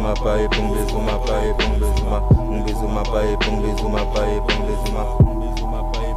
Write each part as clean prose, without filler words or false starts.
umapayipi ngibiza umapayipi ngibiza umapayipi ngibiza umapayipi ngibiza umapayipi.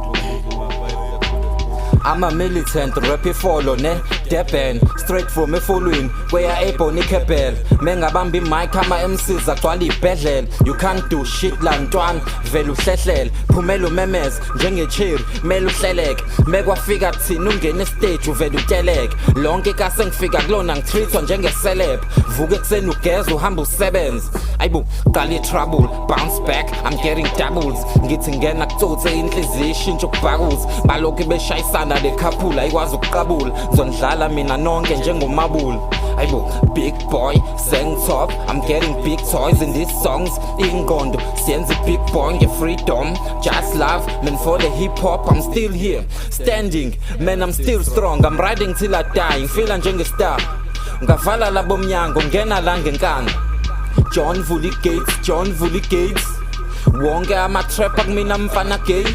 I'm a militant, rap follow ne Durban, straight from a following where ebony kebel mengabambi mic ama MCs agcwala ibhedlela. You can't do shit la ntwana vele uhlehlele phumela umemes njengecherry mele uhleleke mekwafika thina ungena estage uvele uteleke lonke kase ngifika kulona ngitreatwa njengeceleb vuka ekuseni ugeza uhamba usebenza ayibo qala trouble bounce back I'm getting doubles ngithi ngena kutsotse inhliziyo ishintsha ukubhakuza balokho beshayisana le couple ayikwazi ukuqabula zondlala mina nonke njengomabula ayibo big boy sang top I'm getting big toys in these songs ingondo siyenza big boy nge-freedom just love man for the hip hop I'm still here standing man I'm still strong I'm riding till I die ngifila njengestar ngavala labo mnyango ngena la ngenkani John vuli gates wonke ama-trap akumina mfana gay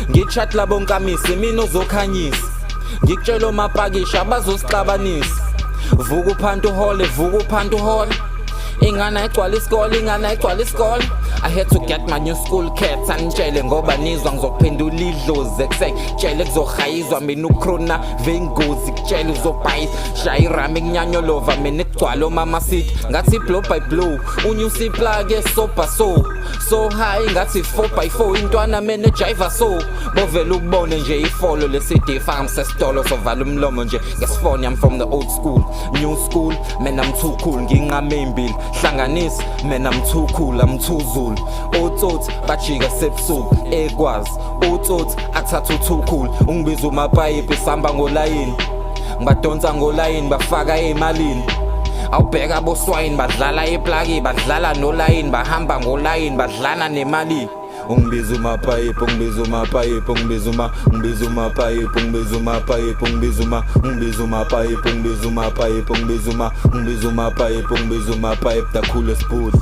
ngichat labo nkamisi mina uzokhanyisa ngikutshela omapakisha abazosixabanisa vuka uphanda uhole ingane ayigcwala isikole I had to get my new school cats angitshele ngoba nizwa ngizophendula idlozi ekusentshele kuzohayizwa mina ukrona vengozi kutshela uzobhayisa shayirami kunyanyolova mina igcwala omama sithi ngathi blow by blow unyusi plug esoba so high ngathi 4x4 intwana mina ejiva so bovela ubone nje ifolo lesidi farm sesitolo sovala umlomo nje ngesifoni I'm from the old school new school man I'm too cool nginqame imbili hlanganisa man I'm too cool I'm too zulu otsotsi bajika sebusuku ekwazi otsotsi athatha too cool ungibiza umapayipi sihamba ngolayini ngibadonsa ngolayini bafaka emalini awubheka boswayini badlala eplaki badlala nolayini bahamba ngolayini badlana nemali ungibiza umapayipi ungibiza umapayipi ungibiza umapayipi ungibiza umapayipi ungibiza umapayipi ungibiza umapayipi ungibiza umapayipi ungibiza umapayipi the coolest boot